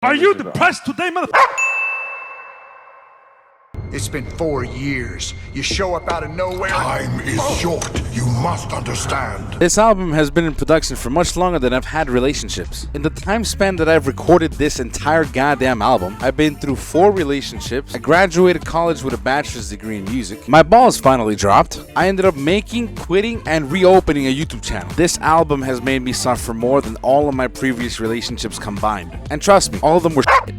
Are you depressed today, mother? It's been 4 years. You show up out of nowhere. Time is short. You must understand. This album has been in production for much longer than I've had relationships. In the time span that I've recorded this entire goddamn album, I've been through 4 relationships. I graduated college with a bachelor's degree in music. My balls finally dropped. I ended up making, quitting, and reopening a YouTube channel. This album has made me suffer more than all of my previous relationships combined. And trust me, all of them were shit.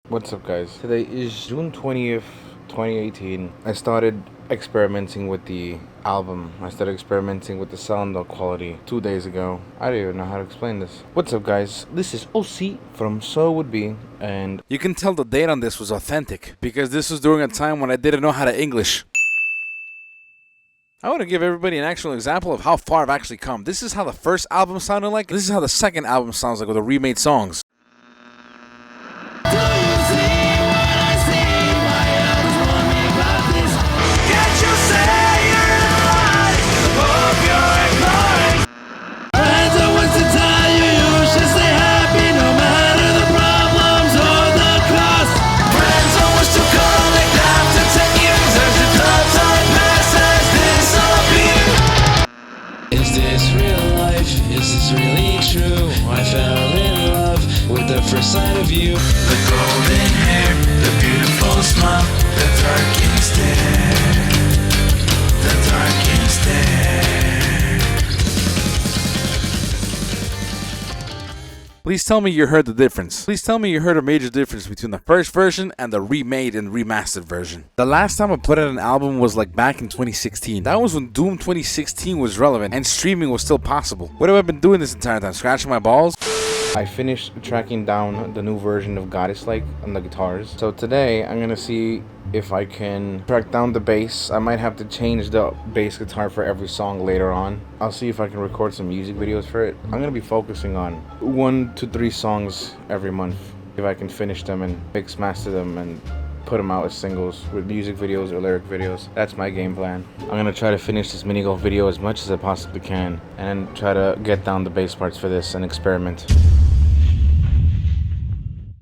What's up, guys? Today is June 20th, 2018. I started experimenting with the album. I started experimenting with the sound quality 2 days ago. I don't even know how to explain this. What's up, guys? This is OC from So It Would Be, and you can tell the date on this was authentic because this was during a time when I didn't know how to English. I want to give everybody an actual example of how far I've actually come. This is how the first album sounded like. This is how the second album sounds like with the remade songs. First sight of you, the golden hair, the beautiful smile, the darkened stare, the darkened stare. Please tell me you heard the difference. Please tell me you heard a major difference between the first version and the remade and remastered version. The last time I put out an album was like back in 2016. That was when Doom 2016 was relevant and streaming was still possible. What have I been doing this entire time? Scratching my balls? I finished tracking down the new version of Goddess-like on the guitars. So today I'm gonna see if I can track down the bass. I might have to change the bass guitar for every song later on. I'll see if I can record some music videos for it. I'm gonna be focusing on 1 to 3 songs every month. If I can finish them and mix master them and put them out as singles with music videos or lyric videos. That's my game plan. I'm gonna try to finish this mini golf video as much as I possibly can and then try to get down the bass parts for this and experiment.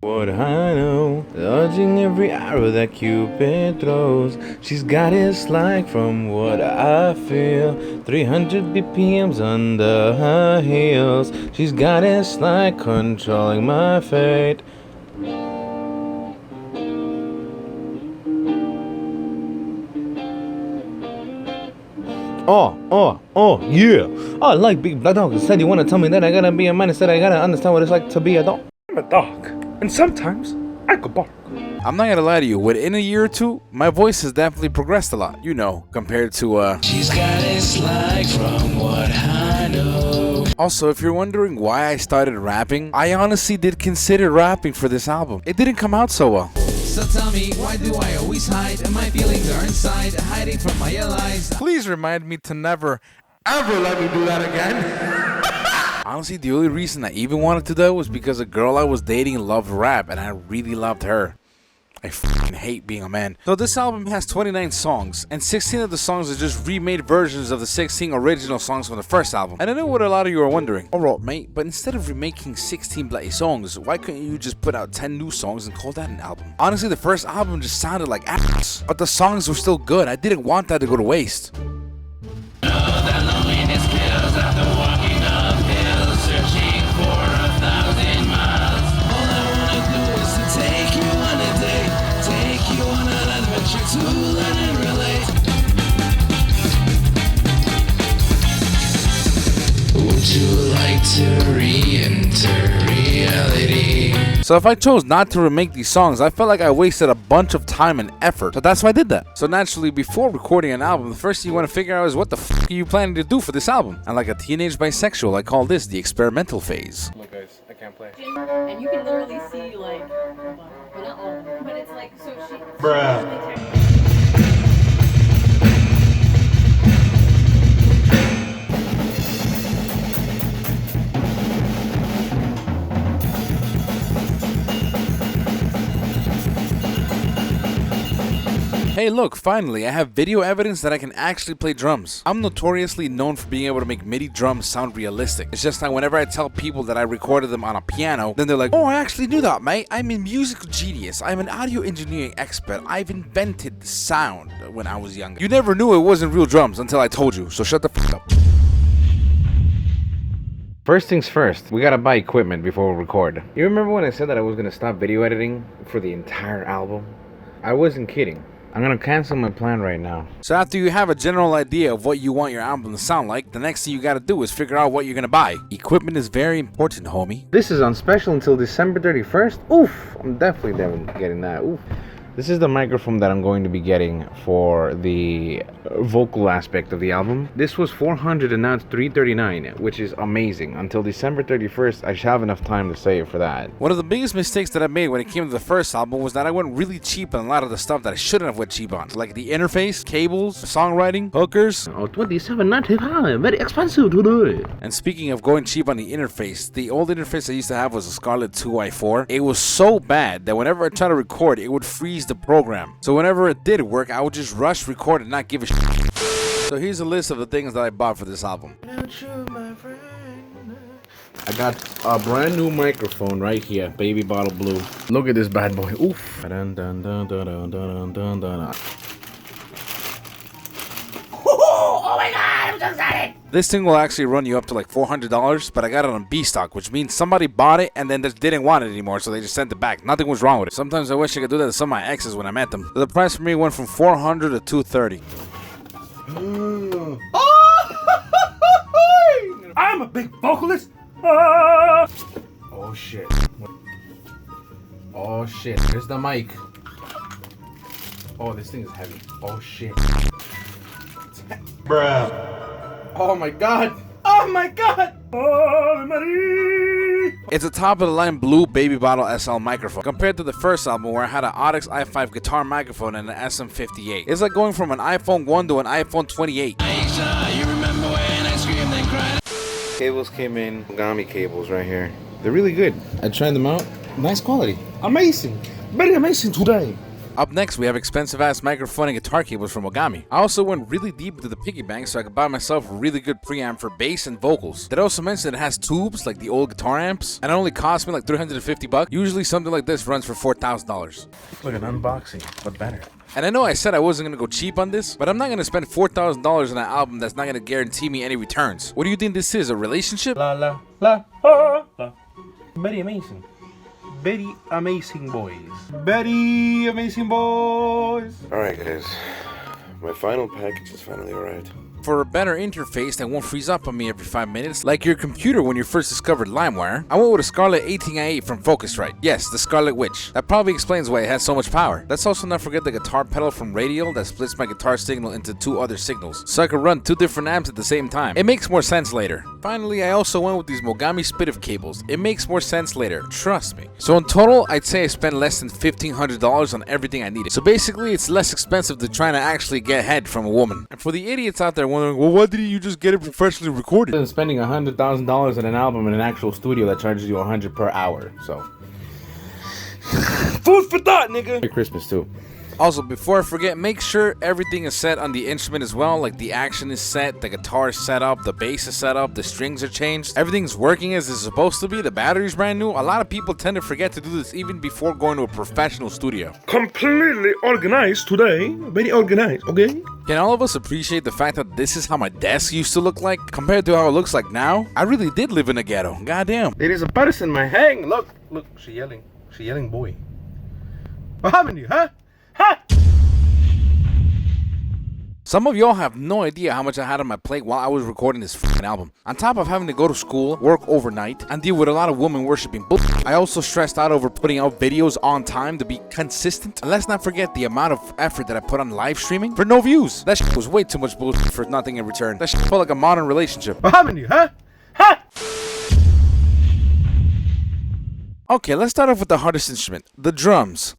What I know, dodging every arrow that Cupid throws. She's got his like from what I feel. 300 BPMs under her heels. She's got his like controlling my fate. Oh, yeah. I like big black dogs. Said you wanna tell me that I gotta be a man. Instead I gotta understand what it's like to be a dog. I'm a dog. And sometimes I could bark. I'm not gonna lie to you, within a year or two, my voice has definitely progressed a lot, you know, compared to She's got his like from what I know. Also, if you're wondering why I started rapping, I honestly did consider rapping for this album. It didn't come out so well. So tell me, why do I always hide? And my feelings are inside, hiding from my allies. Please remind me to never, ever let me do that again. Honestly, the only reason I even wanted to do it was because a girl I was dating loved rap, and I really loved her. I fucking hate being a man. So this album has 29 songs, and 16 of the songs are just remade versions of the 16 original songs from the first album. And I know what a lot of you are wondering. Alright, mate, but instead of remaking 16 bloody songs, why couldn't you just put out 10 new songs and call that an album? Honestly, the first album just sounded like ass, but the songs were still good. I didn't want that to go to waste. Would you like to re-enter reality? So if I chose not to remake these songs, I felt like I wasted a bunch of time and effort. So that's why I did that. So naturally, before recording an album, the first thing you want to figure out is what the fuck are you planning to do for this album? And like a teenage bisexual, I call this the experimental phase. Look guys, I can't play. And you can literally see like, well not all of them, but it's like, so she... Bruh. Hey look, finally, I have video evidence that I can actually play drums. I'm notoriously known for being able to make MIDI drums sound realistic. It's just that whenever I tell people that I recorded them on a piano, then they're like, oh, I actually knew that, mate. I'm a musical genius. I'm an audio engineering expert. I've invented sound when I was younger. You never knew it wasn't real drums until I told you, so shut the fuck up. First things first, we gotta buy equipment before we record. You remember when I said that I was gonna stop video editing for the entire album? I wasn't kidding. I'm gonna cancel my plan right now. So after you have a general idea of what you want your album to sound like, the next thing you gotta do is figure out what you're gonna buy. Equipment is very important, homie. This is on special until December 31st. Oof, I'm definitely getting that. Oof. This is the microphone that I'm going to be getting for the vocal aspect of the album. This was $400 and now it's $339, which is amazing. Until December 31st, I should have enough time to save for that. One of the biggest mistakes that I made when it came to the first album was that I went really cheap on a lot of the stuff that I shouldn't have went cheap on. Like the interface, cables, songwriting, hookers. Oh, $27.95, very expensive today. And speaking of going cheap on the interface, the old interface I used to have was a Scarlett 2i4. It was so bad that whenever I tried to record, it would freeze the program. So whenever it did work, I would just rush record and not give a shit. So here's a list of the things that I bought for this album. I got a brand new microphone right here, baby bottle blue. Look at this bad boy. Oof. Dun, dun, dun, dun, dun, dun, dun, dun. Oh my god, I'm so excited! This thing will actually run you up to like $400, but I got it on B-stock, which means somebody bought it and then just didn't want it anymore, so they just sent it back. Nothing was wrong with it. Sometimes I wish I could do that to some of my exes when I met them. So the price for me went from $400 to $230. I'm a big vocalist. Ah! Oh shit. Oh shit, there's the mic. Oh, this thing is heavy. Oh shit. Bruh. Oh my god. Oh my god. Oh, Marie. It's a top-of-the-line blue baby bottle SL microphone. Compared to the first album where I had an Audix i5 guitar microphone and an SM58. It's like going from an iPhone 1 to an iPhone 28. Cables came in, Mogami cables right here. They're really good. I tried them out. Nice quality. Amazing. Very amazing today. Up next, we have expensive-ass microphone and guitar cables from Mogami. I also went really deep into the piggy bank so I could buy myself a really good preamp for bass and vocals. Did I also mention it has tubes like the old guitar amps? And it only cost me like $350. Usually something like this runs for $4,000. Look at unboxing, but better. And I know I said I wasn't going to go cheap on this, but I'm not going to spend $4,000 on an album that's not going to guarantee me any returns. What do you think this is, a relationship? La la la la la. Very amazing. Very amazing boys. Very amazing boys. Alright guys, my final package is finally arrived. For a better interface that won't freeze up on me every 5 minutes, like your computer when you first discovered LimeWire, I went with a Scarlett 18i8 from Focusrite. Yes, the Scarlet Witch. That probably explains why it has so much power. Let's also not forget the guitar pedal from Radial that splits my guitar signal into 2 other signals, so I could run 2 different amps at the same time. It makes more sense later. Finally, I also went with these Mogami Spitif cables. It makes more sense later, trust me. So in total, I'd say I spent less than $1,500 on everything I needed. So basically, it's less expensive than trying to actually get head from a woman. And for the idiots out there wondering, well, why didn't you just get it professionally recorded? Than spending $100,000 on an album in an actual studio that charges you $100 per hour, so. Food for thought, nigga. Merry Christmas, too. Also, before I forget, make sure everything is set on the instrument as well. Like the action is set, the guitar is set up, the bass is set up, the strings are changed. Everything's working as it's supposed to be. The battery's brand new. A lot of people tend to forget to do this even before going to a professional studio. Completely organized today. Very organized, okay? Can all of us appreciate the fact that this is how my desk used to look like compared to how it looks like now? I really did live in a ghetto. Goddamn. There is a person, my hang. Look, she yelling. She yelling, boy. What happened to you, huh? Ha! Some of y'all have no idea how much I had on my plate while I was recording this fucking album. On top of having to go to school, work overnight, and deal with a lot of women worshipping bullshit, I also stressed out over putting out videos on time to be consistent. And let's not forget the amount of effort that I put on live streaming for no views. That shit was way too much bullshit for nothing in return. That shit felt like a modern relationship. What happened to you, huh? Ha! Okay, let's start off with the hardest instrument, the drums.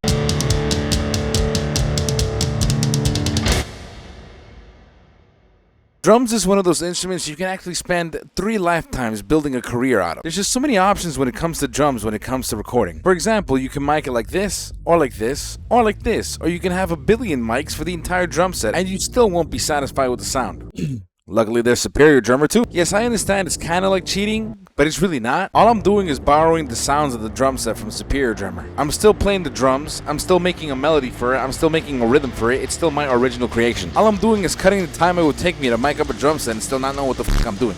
Drums is one of those instruments you can actually spend 3 lifetimes building a career out of. There's just so many options when it comes to drums when it comes to recording. For example, you can mic it like this, or like this, or like this, or you can have a billion mics for the entire drum set and you still won't be satisfied with the sound. Luckily, there's Superior Drummer too. Yes, I understand it's kind of like cheating, but it's really not. All I'm doing is borrowing the sounds of the drum set from Superior Drummer. I'm still playing the drums, I'm still making a melody for it, I'm still making a rhythm for it, it's still my original creation. All I'm doing is cutting the time it would take me to mic up a drum set and still not know what the fuck I'm doing.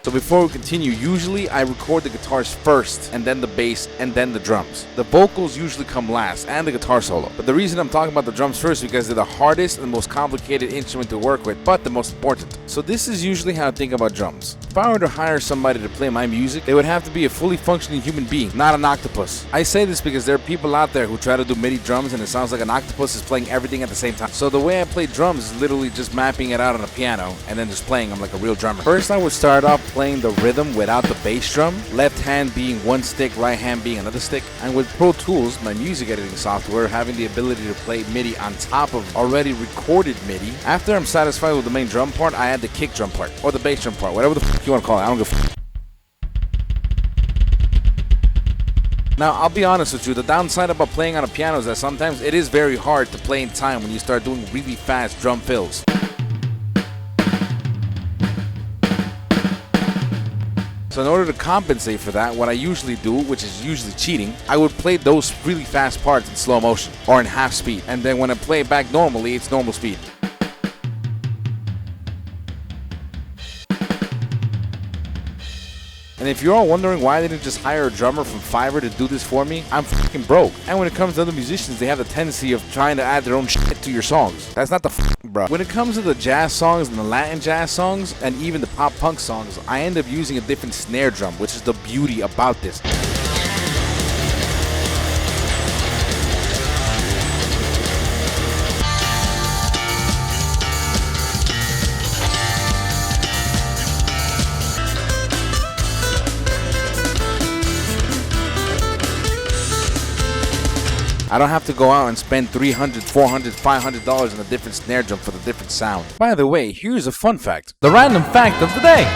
So before we continue, usually I record the guitars first, and then the bass, and then the drums. The vocals usually come last, and the guitar solo. But the reason I'm talking about the drums first is because they're the hardest and most complicated instrument to work with, but the most important. So this is usually how I think about drums. If I were to hire somebody to play my music, they would have to be a fully functioning human being, not an octopus. I say this because there are people out there who try to do MIDI drums and it sounds like an octopus is playing everything at the same time. So the way I play drums is literally just mapping it out on a piano and then just playing them like a real drummer. First I would start off playing the rhythm without the bass drum, left hand being one stick, right hand being another stick. And with Pro Tools, my music editing software, having the ability to play MIDI on top of already recorded MIDI, after I'm satisfied with the main drum part, I add the kick drum part, or the bass drum part, whatever the fuck you want to call it, I don't give a fuck. Now, I'll be honest with you, the downside about playing on a piano is that sometimes it is very hard to play in time when you start doing really fast drum fills. So in order to compensate for that, what I usually do, which is usually cheating, I would play those really fast parts in slow motion or in half speed. And then when I play it back normally, it's normal speed. And if you're all wondering why I didn't just hire a drummer from Fiverr to do this for me, I'm fucking broke. And when it comes to other musicians, they have the tendency of trying to add their own shit to your songs. That's not the bro. When it comes to the jazz songs and the Latin jazz songs, and even the pop punk songs, I end up using a different snare drum, which is the beauty about this. I don't have to go out and spend $300, $400, $500 on a different snare drum for the different sound. By the way, here's a fun fact. The random fact of the day.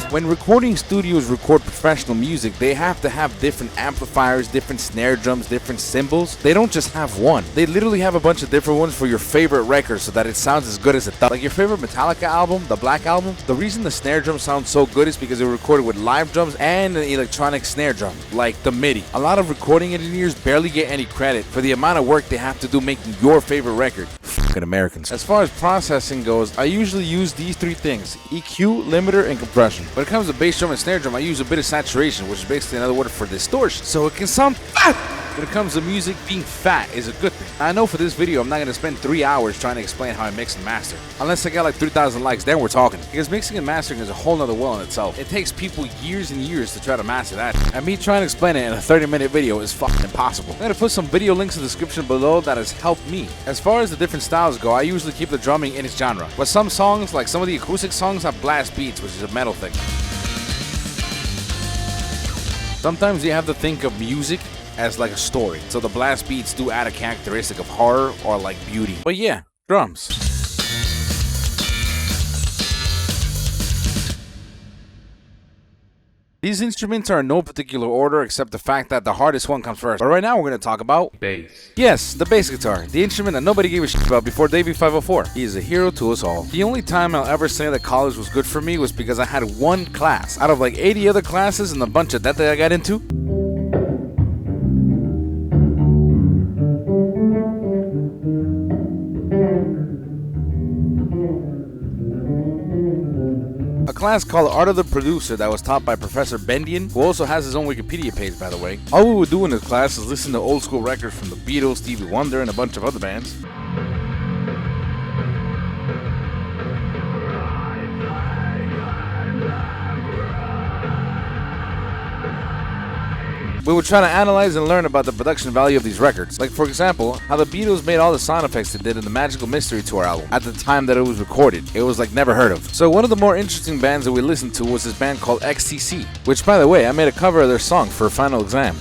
When recording studios record professional music, they have to have different amplifiers, different snare drums, different cymbals. They don't just have one. They literally have a bunch of different ones for your favorite record so that it sounds as good as it does. Like your favorite Metallica album, the Black Album, the reason the snare drum sounds so good is because they were recorded with live drums and an electronic snare drum, like the MIDI. A lot of recording engineers barely get any credit for the amount of work they have to do making your favorite record. Fucking Americans. As far as processing goes, I usually use these 3 things: EQ, limiter, and compression. When it comes to bass drum and snare drum, I use a bit of saturation, which is basically another word for distortion, so it can sound fat. When it comes to music, being fat is a good thing. I know for this video, I'm not going to spend 3 hours trying to explain how I mix and master. Unless I get like 3,000 likes, then we're talking. Because mixing and mastering is a whole nother world in itself. It takes people years and years to try to master that. And me trying to explain it in a 30-minute video is fucking impossible. I'm going to put some video links in the description below that has helped me. As far as the different styles go, I usually keep the drumming in its genre. But some songs, like some of the acoustic songs, have blast beats, which is a metal thing. Sometimes you have to think of music as like a story, so the blast beats do add a characteristic of horror or like beauty. But yeah, drums. These instruments are in no particular order except the fact that the hardest one comes first. But right now we're going to talk about bass. Yes, the bass guitar, the instrument that nobody gave a shit about before Davey 504. He is a hero to us all. The only time I'll ever say that college was good for me was because I had one class out of like 80 other classes and a bunch of that I got into. A class called Art of the Producer that was taught by Professor Bendian, who also has his own Wikipedia page, by the way. All we would do in this class is listen to old school records from the Beatles, Stevie Wonder, and a bunch of other bands. We would try to analyze and learn about the production value of these records. Like, for example, how the Beatles made all the sound effects they did in the Magical Mystery Tour album at the time that it was recorded. It was like never heard of. So one of the more interesting bands that we listened to was this band called XTC, which, by the way, I made a cover of their song for Final Exam.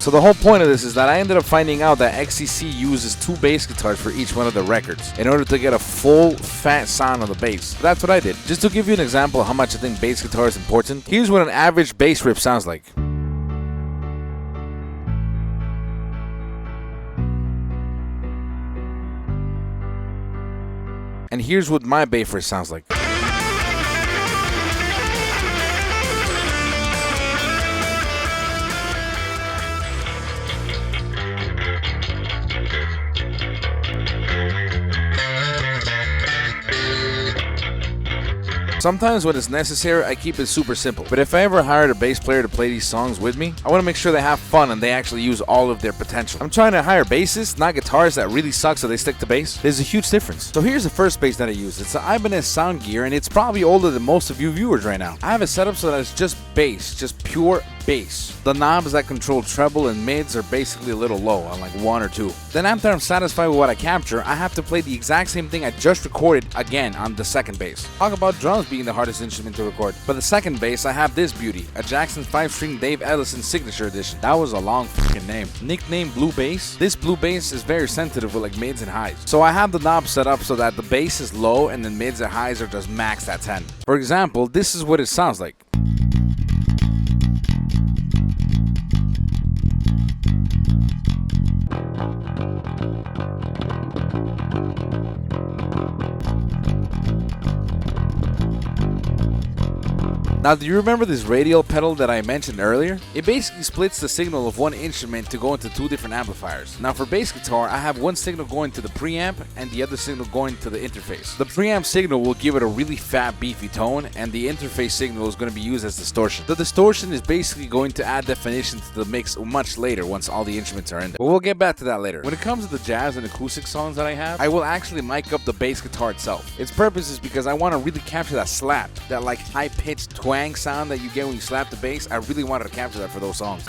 So the whole point of this is that I ended up finding out that XCC uses 2 bass guitars for each one of the records in order to get a full fat sound on the bass. That's what I did. Just to give you an example of how much I think bass guitar is important, here's what an average bass riff sounds like. And here's what my bass riff sounds like. Sometimes when it's necessary, I keep it super simple. But if I ever hired a bass player to play these songs with me, I want to make sure they have fun and they actually use all of their potential. I'm trying to hire bassists, not guitarists that really suck so they stick to bass. There's a huge difference. So here's the first bass that I use. It's an Ibanez Sound Gear, and it's probably older than most of you viewers right now. I have it set up so that it's just bass, just pure bass. The knobs that control treble and mids are basically a little low on like 1 or 2. Then after I'm satisfied with what I capture, I have to play the exact same thing I just recorded again on the second bass. Talk about drums being the hardest instrument to record. For the second bass, I have this beauty, a Jackson 5-string Dave Ellison Signature Edition. That was a long fucking name. Nicknamed Blue Bass. This blue bass is very sensitive with like mids and highs. So I have the knob set up so that the bass is low and the mids and highs are just maxed at 10. For example, this is what it sounds like. Now, do you remember this radial pedal that I mentioned earlier? It basically splits the signal of one instrument to go into 2 different amplifiers. Now, for bass guitar, I have one signal going to the preamp and the other signal going to the interface. The preamp signal will give it a really fat, beefy tone, and the interface signal is going to be used as distortion. The distortion is basically going to add definition to the mix much later once all the instruments are in there. But we'll get back to that later. When it comes to the jazz and acoustic songs that I have, I will actually mic up the bass guitar itself. Its purpose is because I want to really capture that slap, that like high-pitched twang sound that you get when you slap the bass. I really wanted to capture that for those songs.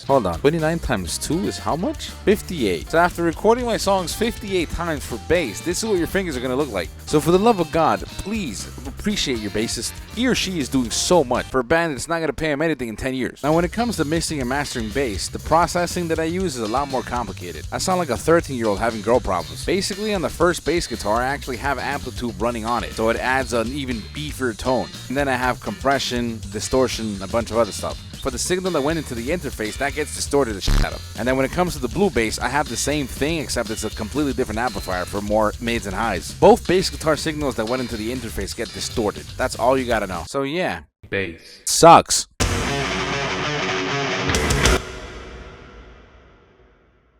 Hold on. 29 times 2 is how much? 58. So after recording my songs 58 times for bass, this is what your fingers are going to look like. So for the love of God, please appreciate your bassist. He or she is doing so much for a band that's not going to pay him anything in 10 years. Now when it comes to mixing and mastering bass, the processing that I use is a lot more complicated. I sound like a 13-year-old having girl problems. Basically on the first bass guitar, I actually have amplitude running on it, so it adds an even beefier tone. And then I have compression, distortion, and a bunch of other stuff. For the signal that went into the interface, that gets distorted the shit out of. And then when it comes to the blue bass, I have the same thing except it's a completely different amplifier for more mids and highs. Both bass guitar signals that went into the interface get distorted. That's all you gotta know. So yeah, bass sucks.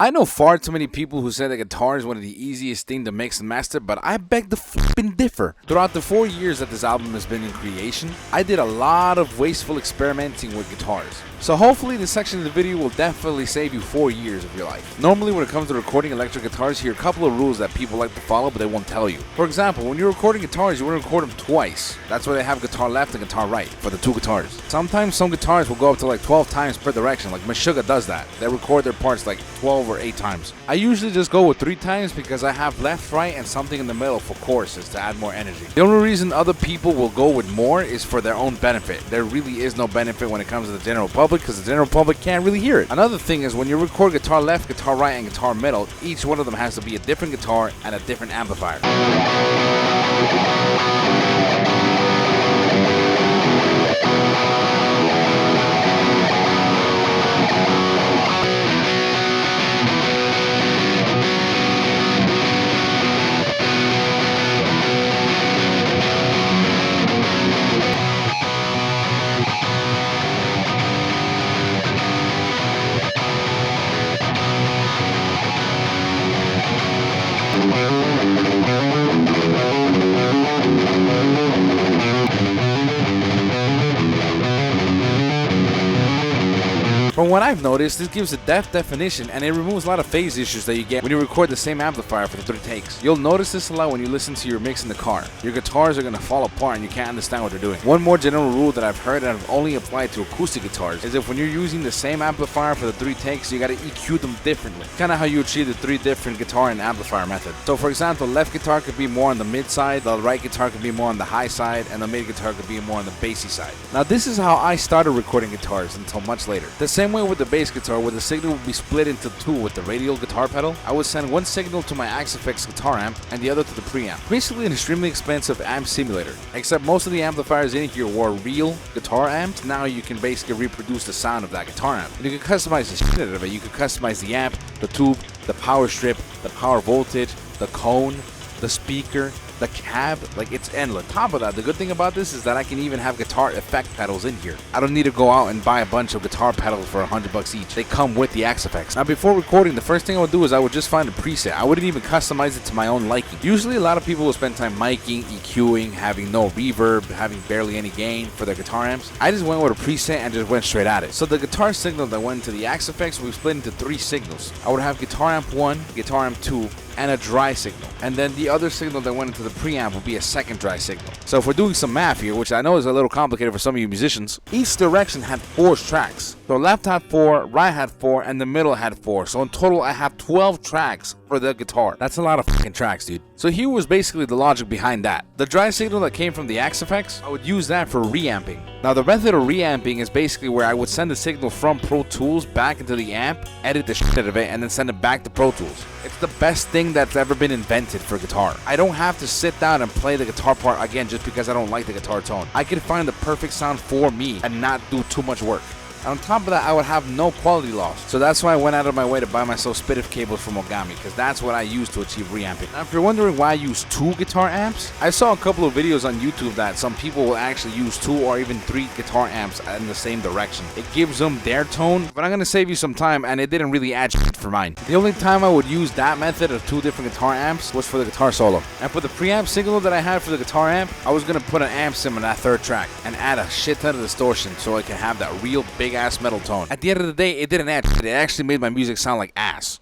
I know far too many people who say that guitar is one of the easiest things to mix and master, but I beg to flippin' differ. Throughout the 4 years that this album has been in creation, I did a lot of wasteful experimenting with guitars. So hopefully this section of the video will definitely save you 4 years of your life. Normally when it comes to recording electric guitars, here are a couple of rules that people like to follow but they won't tell you. For example, when you're recording guitars, you want to record them twice. That's why they have guitar left and guitar right for the 2 guitars. Sometimes some guitars will go up to like 12 times per direction, like Meshuggah does that. They record their parts like 12 or 8 times. I usually just go with 3 times because I have left, right, and something in the middle for choruses to add more energy. The only reason other people will go with more is for their own benefit. There really is no benefit when it comes to the general public because the general public can't really hear it. Another thing is when you record guitar left, guitar right, and guitar middle, each one of them has to be a different guitar and a different amplifier. From what I've noticed, this gives a depth definition and it removes a lot of phase issues that you get when you record the same amplifier for the 3 takes. You'll notice this a lot when you listen to your mix in the car. Your guitars are going to fall apart and you can't understand what they're doing. One more general rule that I've heard and I've only applied to acoustic guitars is if when you're using the same amplifier for the 3 takes, you got to EQ them differently. Kind of how you achieve the 3 different guitar and amplifier method. So for example, left guitar could be more on the mid side, the right guitar could be more on the high side, and the mid guitar could be more on the bassy side. Now this is how I started recording guitars until much later. The same way with the bass guitar, where the signal would be split into 2 with the radial guitar pedal, I would send one signal to my Axe-Fx guitar amp and the other to the preamp. Basically an extremely expensive amp simulator, except most of the amplifiers in here were real guitar amps. Now you can basically reproduce the sound of that guitar amp. And you can customize the shit out of it. You can customize the amp, the tube, the power strip, the power voltage, the cone, the speaker, the cab, like it's endless. Top of that, the good thing about this is that I can even have guitar effect pedals in here. I don't need to go out and buy a bunch of guitar pedals for $100 each. They come with the Axe-Fx. Now before recording, the first thing I would do is I would just find a preset. I wouldn't even customize it to my own liking. Usually a lot of people will spend time miking, EQing, having no reverb, having barely any gain for their guitar amps. I just went with a preset and just went straight at it. So the guitar signal that went into the Axe-Fx, we split into 3 signals. I would have guitar amp 1, guitar amp 2, and a dry signal. And then the other signal that went into the preamp would be a second dry signal. So if we're doing some math here, which I know is a little complicated for some of you musicians, each direction had 4 tracks. So left had 4, right had 4, and the middle had 4. So in total, I have 12 tracks for the guitar. That's a lot of fucking tracks, dude. So here was basically the logic behind that. The dry signal that came from the Axe-Fx, I would use that for reamping. Now the method of reamping is basically where I would send the signal from Pro Tools back into the amp, edit the shit out of it, and then send it back to Pro Tools. It's the best thing that's ever been invented for guitar. I don't have to sit down and play the guitar part again just because I don't like the guitar tone. I can find the perfect sound for me and not do too much work. On top of that, I would have no quality loss. So that's why I went out of my way to buy myself Spiff cables from Ogami, because that's what I use to achieve reamping. Now, if you're wondering why I use 2 guitar amps, I saw a couple of videos on YouTube that some people will actually use 2 or even 3 guitar amps in the same direction. It gives them their tone, but I'm going to save you some time, and it didn't really add shit for mine. The only time I would use that method of 2 different guitar amps was for the guitar solo. And for the preamp signal that I had for the guitar amp, I was going to put an amp sim in that 3rd track and add a shit ton of distortion so I can have that real big ass metal tone. At the end of the day, it didn't add shit. It actually made my music sound like ass.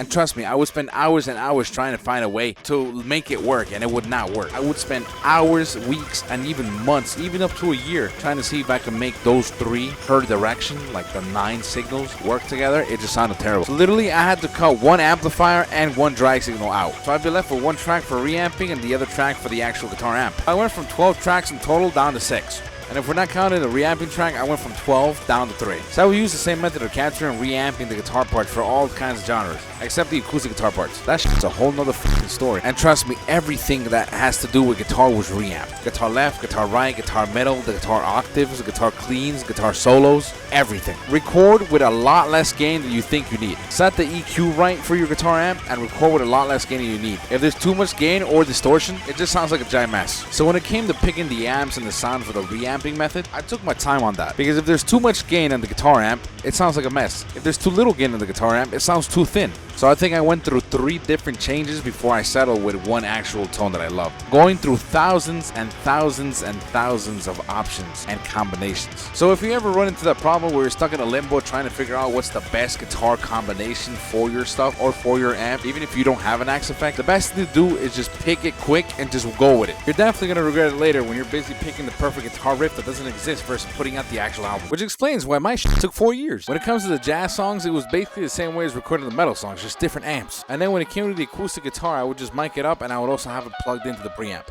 Trust me, I would spend hours and hours trying to find a way to make it work, and it would not work. I would spend hours, weeks, and even months, even up to a year, trying to see if I can make those 3 per direction, like the 9 signals, work together. It just sounded terrible. So literally, I had to cut 1 amplifier and 1 dry signal out. So I'd be left with 1 track for reamping and the other track for the actual guitar amp. I went from 12 tracks in total down to 6. And if we're not counting the reamping track, I went from 12 down to 3. So I will use the same method of capturing and reamping the guitar parts for all kinds of genres, except the acoustic guitar parts. That shit's a whole nother fucking story. And trust me, everything that has to do with guitar was reamped. Guitar left, guitar right, guitar middle, the guitar octaves, the guitar cleans, guitar solos, everything. Record with a lot less gain than you think you need. Set the EQ right for your guitar amp and record with a lot less gain than you need. If there's too much gain or distortion, it just sounds like a giant mess. So when it came to picking the amps and the sound for the reamping method, I took my time on that, because if there's too much gain on the guitar amp, it sounds like a mess. If there's too little gain on the guitar amp, it sounds too thin. So I think I went through 3 different changes before I settled with 1 actual tone that I love. Going through thousands and thousands and thousands of options and combinations. So if you ever run into that problem where you're stuck in a limbo trying to figure out what's the best guitar combination for your stuff or for your amp, even if you don't have an Axe-Fx, the best thing to do is just pick it quick and just go with it. You're definitely going to regret it later when you're busy picking the perfect guitar riff that doesn't exist versus putting out the actual album. Which explains why my shit took 4 years. When it comes to the jazz songs, it was basically the same way as recording the metal songs, just different amps. And then when it came to the acoustic guitar, I would just mic it up and I would also have it plugged into the preamp.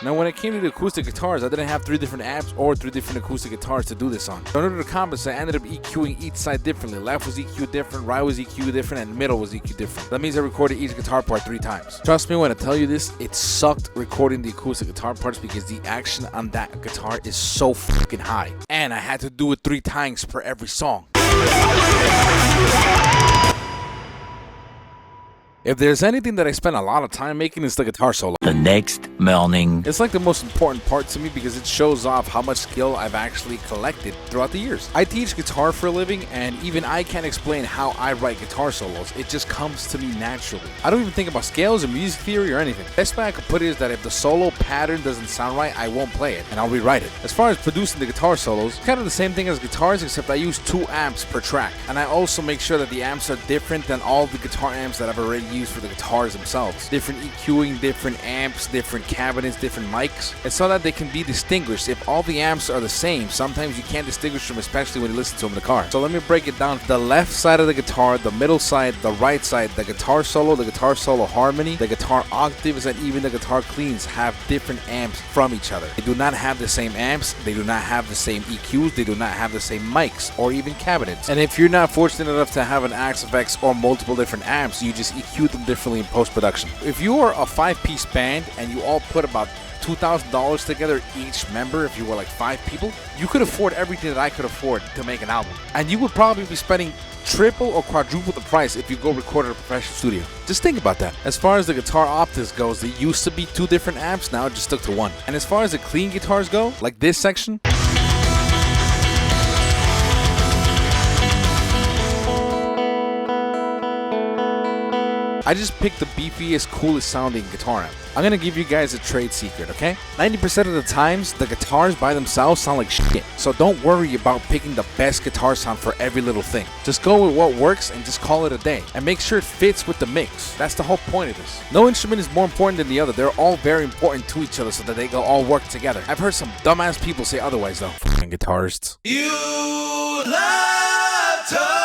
Now when it came to the acoustic guitars, I didn't have 3 different amps or 3 different acoustic guitars to do this on. So in order to compensate, I ended up EQing each side differently. Left was EQ different, right was EQ different, and middle was EQ different. That means I recorded each guitar part 3 times. Trust me when I tell you this, it sucked recording the acoustic guitar parts because the action on that guitar is so fucking high. And I had to do it 3 times per every song. If there's anything that I spend a lot of time making, it's the guitar solo. The next morning. It's like the most important part to me because it shows off how much skill I've actually collected throughout the years. I teach guitar for a living, and even I can't explain how I write guitar solos. It just comes to me naturally. I don't even think about scales or music theory or anything. Best way I could put it is that if the solo pattern doesn't sound right, I won't play it, and I'll rewrite it. As far as producing the guitar solos, kind of the same thing as guitars, except I use 2 amps per track. And I also make sure that the amps are different than all the guitar amps that I've already used for the guitars themselves. Different EQing, different amps, different cabinets, different mics. It's so that they can be distinguished. If all the amps are the same, sometimes you can't distinguish them, especially when you listen to them in the car. So let me break it down. The left side of the guitar, the middle side, the right side, the guitar solo harmony, the guitar octaves, and even the guitar cleans have different amps from each other. They do not have the same amps, they do not have the same EQs, they do not have the same mics or even cabinets. And if you're not fortunate enough to have an Axe or multiple different amps, you just EQ them differently in post-production. If you are a 5-piece band and you all put about $2,000 together each member, if you were like 5 people, you could afford everything that I could afford to make an album. And you would probably be spending triple or quadruple the price if you go record at a professional studio. Just think about that. As far as the guitar optics goes, there used to be 2 different amps, now it just stuck to 1. And as far as the clean guitars go, like this section, I just picked the beefiest, coolest sounding guitar amp. I'm gonna give you guys a trade secret, okay? 90% of the times, the guitars by themselves sound like shit. So don't worry about picking the best guitar sound for every little thing. Just go with what works and just call it a day. And make sure it fits with the mix. That's the whole point of this. No instrument is more important than the other. They're all very important to each other so that they can all work together. I've heard some dumbass people say otherwise though. Fucking guitarists. You love to.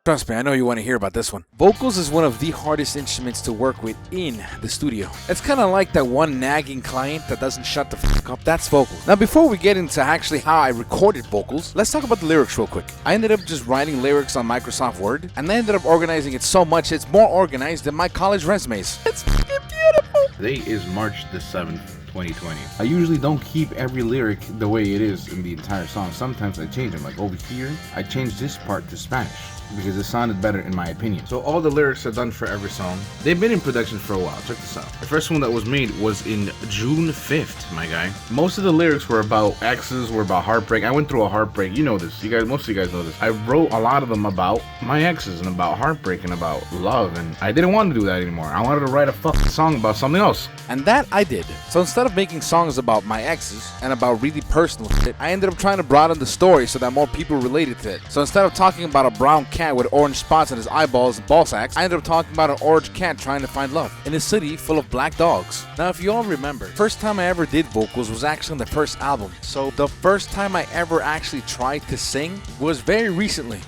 Trust me, I know you want to hear about this one. Vocals is one of the hardest instruments to work with in the studio. It's kind of like that one nagging client that doesn't shut the fuck up. That's vocals. Now, before we get into actually how I recorded vocals, let's talk about the lyrics real quick. I ended up just writing lyrics on Microsoft Word, and I ended up organizing it so much it's more organized than my college resumes. It's fucking beautiful. Today is March the 7th. 2020. I usually don't keep every lyric the way it is in the entire song. Sometimes I change them. Like over here, I changed this part to Spanish because it sounded better in my opinion. So all the lyrics are done for every song. They've been in production for a while. Check this out. The first one that was made was in June 5th, my guy. Most of the lyrics were about exes, were about heartbreak. I went through a heartbreak. You know this. You guys, most of you guys know this. I wrote a lot of them about my exes and about heartbreak and about love, and I didn't want to do that anymore. I wanted to write a fucking song about something else. And that I did. So instead of making songs about my exes and about really personal shit, I ended up trying to broaden the story so that more people related to it. So instead of talking about a brown cat with orange spots on his eyeballs and ball sacks, I ended up talking about an orange cat trying to find love in a city full of black dogs. Now, if you all remember, first time I ever did vocals was actually on the first album. So the first time I ever actually tried to sing was very recently.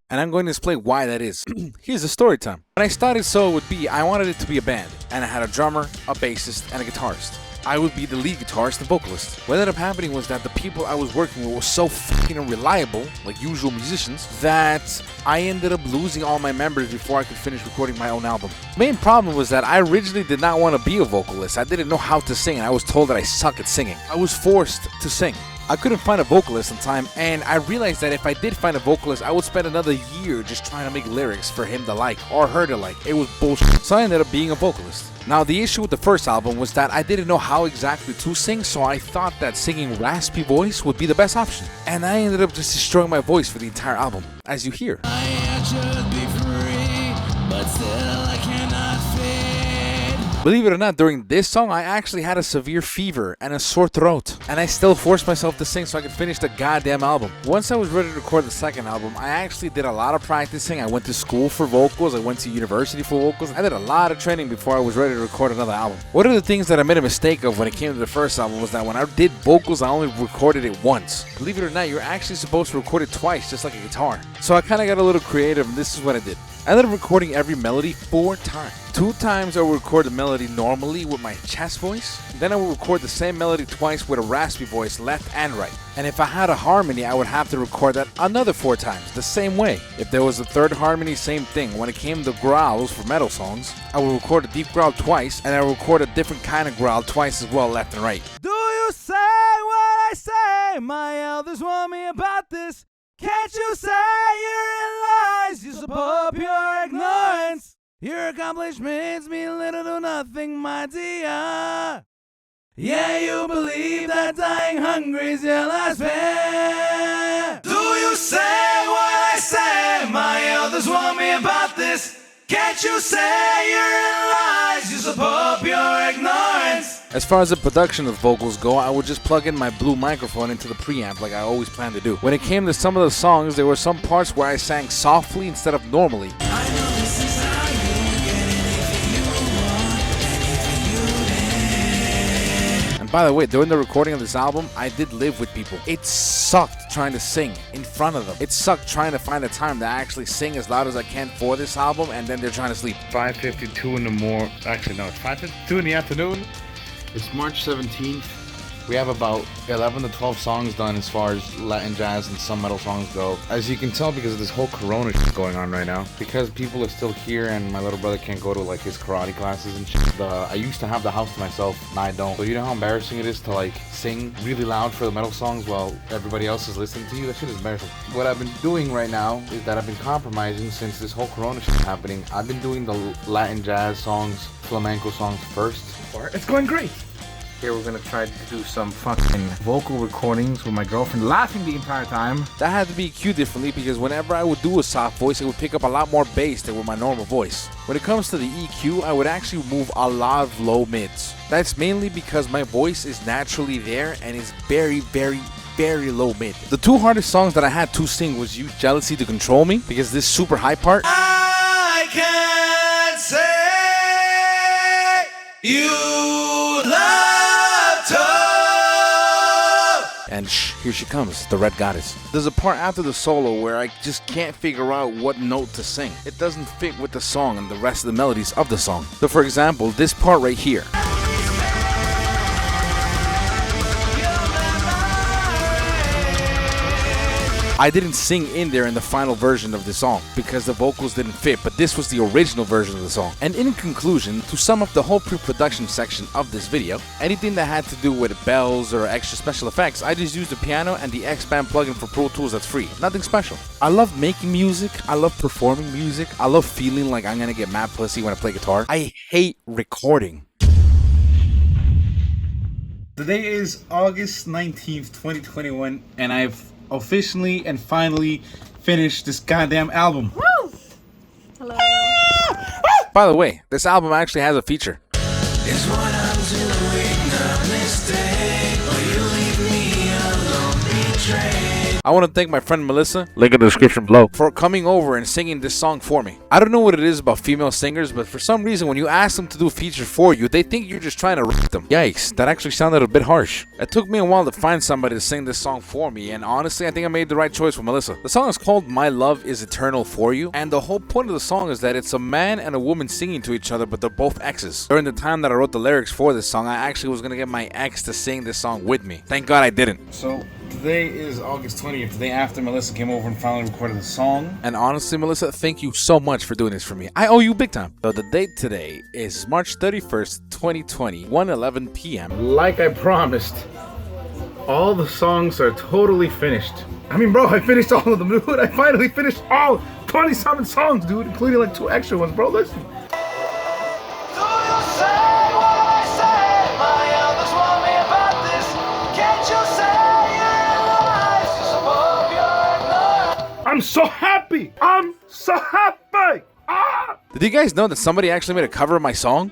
And I'm going to explain why that is. Here's the story time. When I started So It Would Be, I wanted it to be a band, and I had a drummer, a bassist, and a guitarist. I would be the lead guitarist and vocalist. What ended up happening was that the people I was working with were so fucking unreliable, like usual musicians, that I ended up losing all my members before I could finish recording my own album. The main problem was that I originally did not want to be a vocalist. I didn't know how to sing, and I was told that I suck at singing. I was forced to sing. I couldn't find a vocalist in time, and I realized that if I did find a vocalist, I would spend another year just trying to make lyrics for him to like or her to like. It was bullshit. So I ended up being a vocalist. Now, the issue with the first album was that I didn't know how exactly to sing, so I thought that singing raspy voice would be the best option. And I ended up just destroying my voice for the entire album, as you hear. I should be free, but still I cannot fit. Believe it or not, during this song, I actually had a severe fever and a sore throat. And I still forced myself to sing so I could finish the goddamn album. Once I was ready to record the second album, I actually did a lot of practicing. I went to school for vocals. I went to university for vocals. I did a lot of training before I was ready to record another album. One of the things that I made a mistake of when it came to the first album was that when I did vocals, I only recorded it once. Believe it or not, you're actually supposed to record it twice, just like a guitar. So I kind of got a little creative, and this is what I did. I ended up recording every melody 4 times. 2 times I would record the melody normally with my chest voice. Then I would record the same melody twice with a raspy voice left and right. And if I had a harmony, I would have to record that another 4 times, the same way. If there was a third harmony, same thing. When it came to growls for metal songs, I would record a deep growl twice, and I would record a different kind of growl twice as well, left and right. Do you say what I say? My elders warn me about this. Can't you say you're in lies? You support pure ignorance. Your accomplishments mean little to nothing, my dear. Yeah, you believe that dying hungry is your last fare. Do you say what I say? My elders warn me about this. Can't you say you're in lies? You support pure ignorance. As far as the production of vocals go, I would just plug in my blue microphone into the preamp like I always plan to do. When it came to some of the songs, there were some parts where I sang softly instead of normally. I know this is how you get anything you want, anything you need. And by the way, during the recording of this album, I did live with people. It sucked trying to sing in front of them. It sucked trying to find a time to actually sing as loud as I can for this album, and then they're trying to sleep. 5:52 in the morning. Actually, no, it's 5:52 in the afternoon. It's March 17th. We have about 11 to 12 songs done as far as Latin jazz and some metal songs go. As you can tell, because of this whole corona shit going on right now, because people are still here and my little brother can't go to like his karate classes and shit. I used to have the house to myself, now I don't. So you know how embarrassing it is to like sing really loud for the metal songs while everybody else is listening to you? That shit is embarrassing. What I've been doing right now is that I've been compromising since this whole corona shit is happening. I've been doing the Latin jazz songs, flamenco songs first. It's going great. Here we're gonna try to do some fucking vocal recordings with my girlfriend laughing the entire time. That had to be EQ'd differently because whenever I would do a soft voice, it would pick up a lot more bass than with my normal voice. When it comes to the EQ, I would actually remove a lot of low mids. That's mainly because my voice is naturally there and is very, very, very low mid. The 2 hardest songs that I had to sing was Use Jealousy to Control Me, because this super high part, I can't say you love. And here she comes, the Red Goddess. There's a part after the solo where I just can't figure out what note to sing. It doesn't fit with the song and the rest of the melodies of the song. So for example, this part right here. I didn't sing in there in the final version of the song because the vocals didn't fit, but this was the original version of the song. And in conclusion, to sum up the whole pre-production section of this video, anything that had to do with bells or extra special effects, I just used the piano and the X-Band plugin for Pro Tools that's free. Nothing special. I love making music, I love performing music, I love feeling like I'm gonna get mad pussy when I play guitar. I hate recording. Today is August 19th, 2021, and I've officially and finally finished this goddamn album. Woo! Hello. By the way, this album actually has a feature. Is what I'm doing a mistake? Will you leave me alone, betrayed? I want to thank my friend Melissa, link in the description below, for coming over and singing this song for me. I don't know what it is about female singers, but for some reason when you ask them to do a feature for you, they think you're just trying to rip them. Yikes, that actually sounded a bit harsh. It took me a while to find somebody to sing this song for me, and honestly I think I made the right choice with Melissa. The song is called My Love Is Eternal For You, and the whole point of the song is that it's a man and a woman singing to each other, but they're both exes. During the time that I wrote the lyrics for this song, I actually was going to get my ex to sing this song with me. Thank God I didn't. So today is August 20th, the day after Melissa came over and finally recorded the song. And honestly, Melissa, thank you so much for doing this for me. I owe you big time. So the date today is March 31st, 2020, 1:11 p.m. Like I promised, all the songs are totally finished. I mean, bro, I finished all of them, dude. I finally finished all 27 songs, dude, including like 2 extra ones, bro. Listen. I'm so happy! I'm so happy! Ah! Did you guys know that somebody actually made a cover of my song?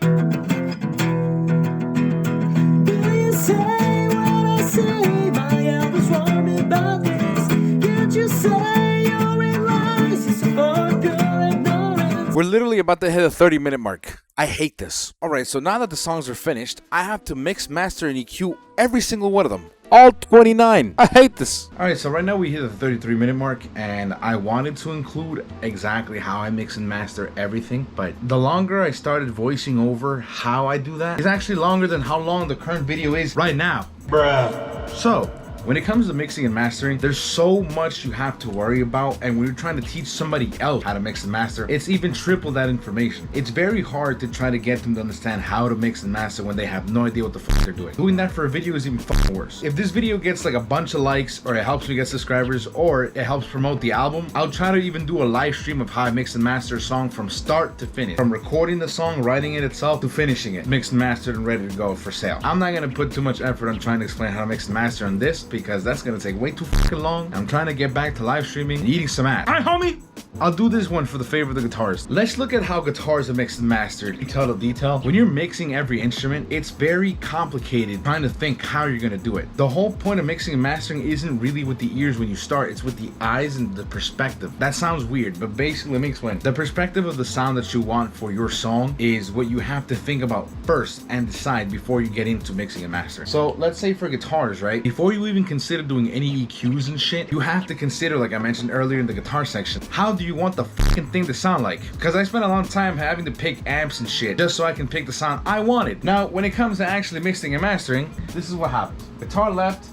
We're literally about to hit a 30-minute mark. I hate this. Alright, so now that the songs are finished, I have to mix, master, and EQ every single one of them. All 29. I hate this. Alright, so right now we hit the 33-minute mark, and I wanted to include exactly how I mix and master everything, but the longer I started voicing over how I do that, it's actually longer than how long the current video is right now. Bruh. So, when it comes to mixing and mastering, there's so much you have to worry about, and when you're trying to teach somebody else how to mix and master, it's even triple that information. It's very hard to try to get them to understand how to mix and master when they have no idea what the fuck they're doing. Doing that for a video is even fucking worse. If this video gets like a bunch of likes, or it helps me get subscribers, or it helps promote the album, I'll try to even do a live stream of how I mix and master a song from start to finish. From recording the song, writing it itself, to finishing it. Mixed and mastered and ready to go for sale. I'm not gonna put too much effort on trying to explain how to mix and master on this, because that's gonna take way too fucking long. I'm trying to get back to live streaming and eating some ass. Alright, homie? I'll do this one for the favor of the guitars. Let's look at how guitars are mixed and mastered, detail to detail. When you're mixing every instrument, it's very complicated trying to think how you're gonna do it. The whole point of mixing and mastering isn't really with the ears when you start, it's with the eyes and the perspective. That sounds weird, but basically let me explain. The perspective of the sound that you want for your song is what you have to think about first and decide before you get into mixing and mastering. So let's say for guitars, right? Before you even consider doing any EQs and shit, you have to consider, like I mentioned earlier in the guitar section, how do you want the fucking thing to sound like? Because I spent a long time having to pick amps and shit just so I can pick the sound I wanted. Now, when it comes to actually mixing and mastering, this is what happens. Guitar left,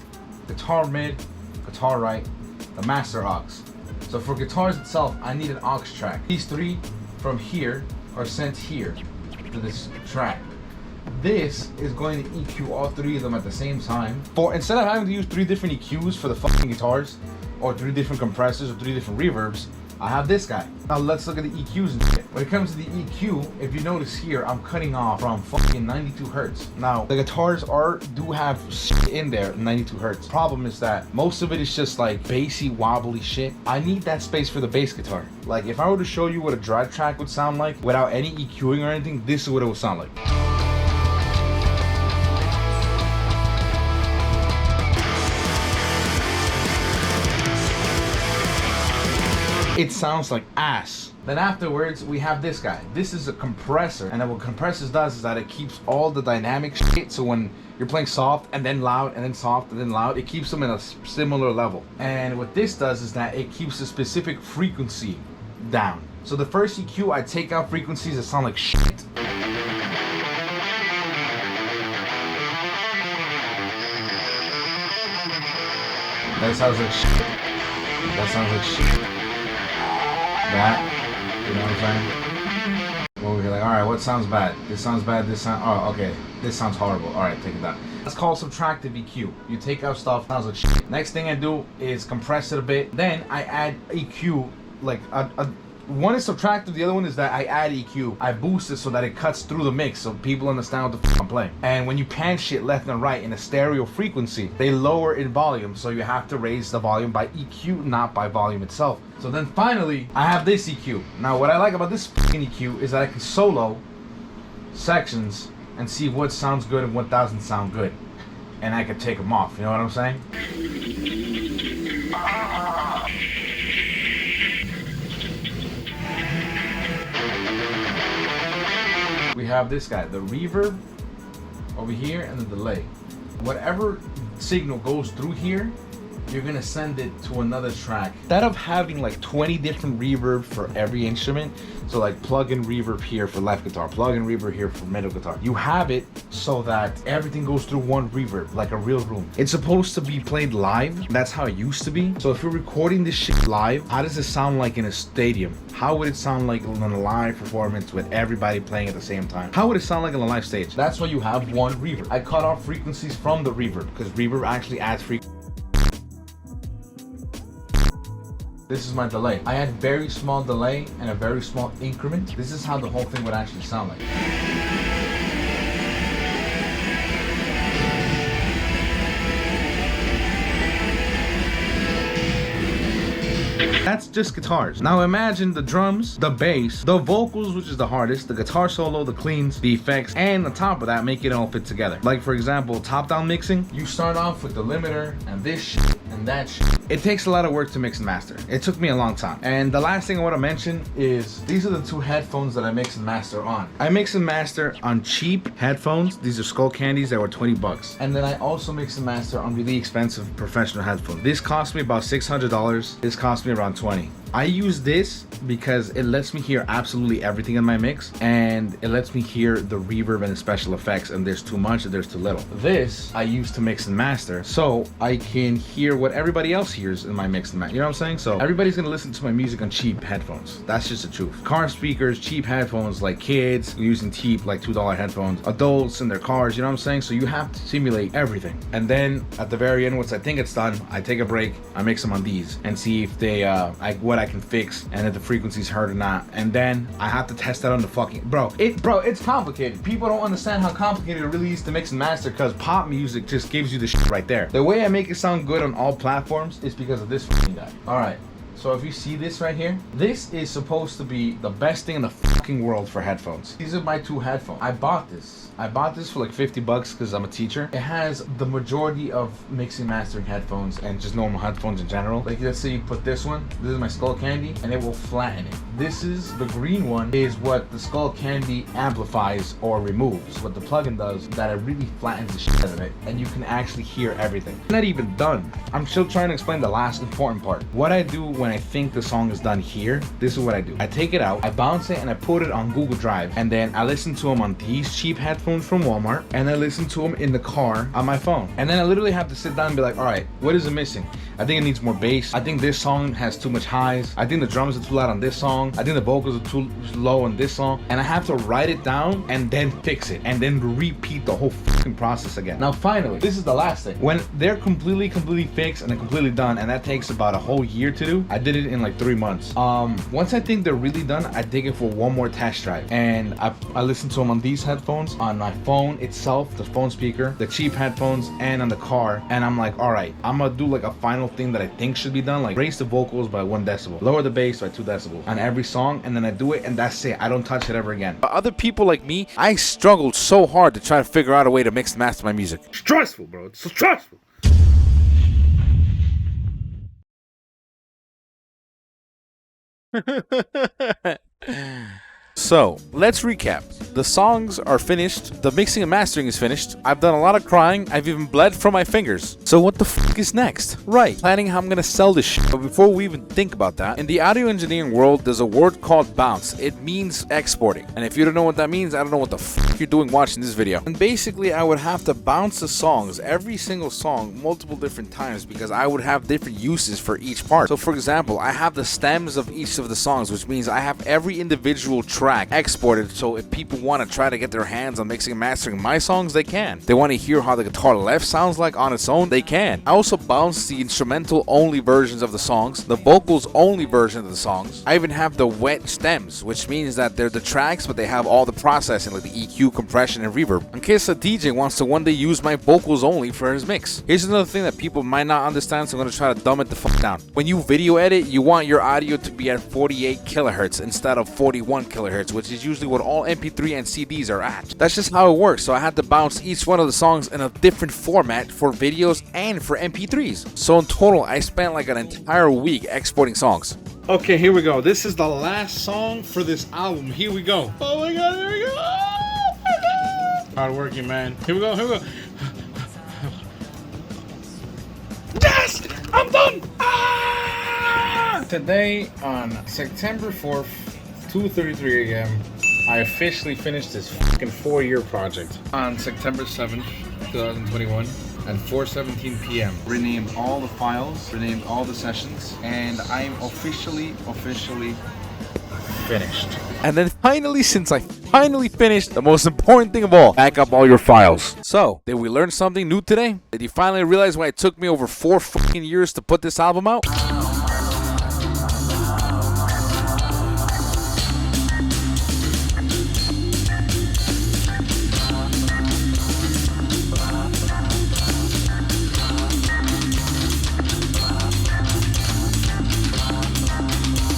guitar mid, guitar right, the master aux. So for guitars itself, I need an aux track. These three from here are sent here to this track. This is going to EQ all three of them at the same time. For instead of having to use 3 different EQs for the fucking guitars, or 3 different compressors, or 3 different reverbs, I have this guy. Now let's look at the EQs and shit. When it comes to the EQ, if you notice here, I'm cutting off from fucking 92 hertz. Now, the guitars do have shit in there, 92 hertz. Problem is that most of it is just like bassy, wobbly shit. I need that space for the bass guitar. Like, if I were to show you what a dry track would sound like without any EQing or anything, this is what it would sound like. It sounds like ass. Then afterwards, we have this guy. This is a compressor, and then what compressors does is that it keeps all the dynamic shit, so when you're playing soft and then loud and then soft and then loud, it keeps them in a similar level. And what this does is that it keeps a specific frequency down. So the first EQ, I take out frequencies that sound like shit. That sounds like shit. That sounds like shit. That, you know what I'm saying? Well, we're like, alright, what sounds bad? This sounds bad, this sounds, oh, okay. This sounds horrible. Alright, take it down. That's called subtractive EQ. You take out stuff, sounds like shit. Next thing I do is compress it a bit. Then I add EQ, like one is subtractive, the other one is that I add EQ. I boost it so that it cuts through the mix so people understand what the fuck I'm playing. And when you pan shit left and right in a stereo frequency, they lower in volume, so you have to raise the volume by EQ, not by volume itself. So then finally, I have this EQ. Now what I like about this fucking EQ is that I can solo sections and see what sounds good and what doesn't sound good. And I can take them off, you know what I'm saying? We have this guy, the reverb over here and the delay. Whatever signal goes through here, you're gonna send it to another track. Instead of having like 20 different reverb for every instrument, so like plug-in reverb here for left guitar, plug-in reverb here for middle guitar, you have it so that everything goes through one reverb, like a real room. It's supposed to be played live. That's how it used to be. So if you're recording this shit live, how does it sound like in a stadium? How would it sound like on a live performance with everybody playing at the same time? How would it sound like on a live stage? That's why you have one reverb. I cut off frequencies from the reverb because reverb actually adds frequency. This is my delay. I had very small delay and a very small increment. This is how the whole thing would actually sound like. That's just guitars. Now imagine the drums, the bass, the vocals, which is the hardest, the guitar solo, the cleans, the effects, and on top of that, make it all fit together. Like for example, top-down mixing, you start off with the limiter and this shit, and that shit. It takes a lot of work to mix and master. It took me a long time. And the last thing I want to mention is these are the two headphones that I mix and master on. I mix and master on cheap headphones. These are Skull Candies that were 20 bucks. And then I also mix and master on really expensive professional headphones. This cost me about $600. This cost me around 20. I use this because it lets me hear absolutely everything in my mix, and it lets me hear the reverb and the special effects, and there's too much and there's too little. This I use to mix and master so I can hear what everybody else hears in my mix and master. You know what I'm saying? So everybody's gonna listen to my music on cheap headphones. That's just the truth. Car speakers, cheap headphones, like kids using cheap like $2 headphones, adults in their cars, you know what I'm saying? So you have to simulate everything. And then at the very end, once I think it's done, I take a break, I mix them on these and see if they what I can fix and if the frequency's heard or not. And then I have to test that on the fucking bro, it's complicated. People don't understand how complicated it really is to mix and master, because pop music just gives you the shit right there. The way I make it sound good on all platforms is because of this fucking guy. All right, so if you see this right here, this is supposed to be the best thing in the fucking world for headphones. These are my two headphones. I bought this for like 50 bucks because I'm a teacher. It has the majority of mixing mastering headphones and just normal headphones in general. Like let's say you put this one, this is my Skull Candy, and it will flatten it. This is the green one, is what the Skull Candy amplifies or removes. What the plugin does, that it really flattens the shit out of it, and you can actually hear everything. I'm not even done. I'm still trying to explain the last important part. What I do when I think the song is done here, this is what I do. I take it out, I bounce it, and I put it on Google Drive, and then I listen to them on these cheap headphones from Walmart, and I listen to them in the car on my phone. And then I literally have to sit down and be like, all right, what is it missing? I think it needs more bass. I think this song has too much highs. I think the drums are too loud on this song. I think the vocals are too low on this song. And I have to write it down and then fix it and then repeat the whole fucking process again. Now finally, this is the last thing. When they're completely fixed and they're completely done, and that takes about a whole year to do, I did it in like 3 months. Once I think they're really done, I take it for one more test drive, and I listen to them on these headphones, on my phone itself, the phone speaker, the cheap headphones, and on the car. And I'm like, all right, I'm gonna do like a final thing that I think should be done, like raise the vocals by 1 decibel, lower the bass by 2 decibels on every song, and then I do it, and that's it. I don't touch it ever again. But other people like me, I struggled so hard to try to figure out a way to mix and master my music. Stressful, bro. It's so stressful. So, let's recap. The songs are finished, the mixing and mastering is finished, I've done a lot of crying, I've even bled from my fingers. So what the fuck is next? Right, planning how I'm gonna sell this shit. But before we even think about that, in the audio engineering world, there's a word called bounce. It means exporting. And if you don't know what that means, I don't know what the fuck you're doing watching this video. And basically, I would have to bounce the songs, every single song, multiple different times, because I would have different uses for each part. So for example, I have the stems of each of the songs, which means I have every individual track exported, so if people want to try to get their hands on mixing and mastering my songs, they can. They want to hear how the guitar left sounds like on its own, they can. I also bounce the instrumental only versions of the songs, the vocals only version of the songs. I even have the wet stems, which means that they're the tracks, but they have all the processing like the EQ, compression, and reverb, in case a DJ wants to one day use my vocals only for his mix. Here's another thing that people might not understand, so I'm going to try to dumb it the fuck down. When you video edit, you want your audio to be at 48 kilohertz instead of 41 kilohertz, which is usually what all MP3 and CDs are at. That's just how it works, so I had to bounce each one of the songs in a different format for videos and for MP3s. So in total, I spent like an entire week exporting songs. Okay, here we go. This is the last song for this album. Here we go. Oh my god, here we go. Oh my god. Hard working, man. Here we go, here we go. Yes! I'm done! Ah! Today, on September 4th, 2:33 a.m., I officially finished this fucking 4-year project. On September 7th, 2021, at 4:17 p.m. Renamed all the files, renamed all the sessions, and I'm officially finished. And then finally, since I finally finished, the most important thing of all, back up all your files. So, did we learn something new today? Did you finally realize why it took me over 4 fucking years to put this album out?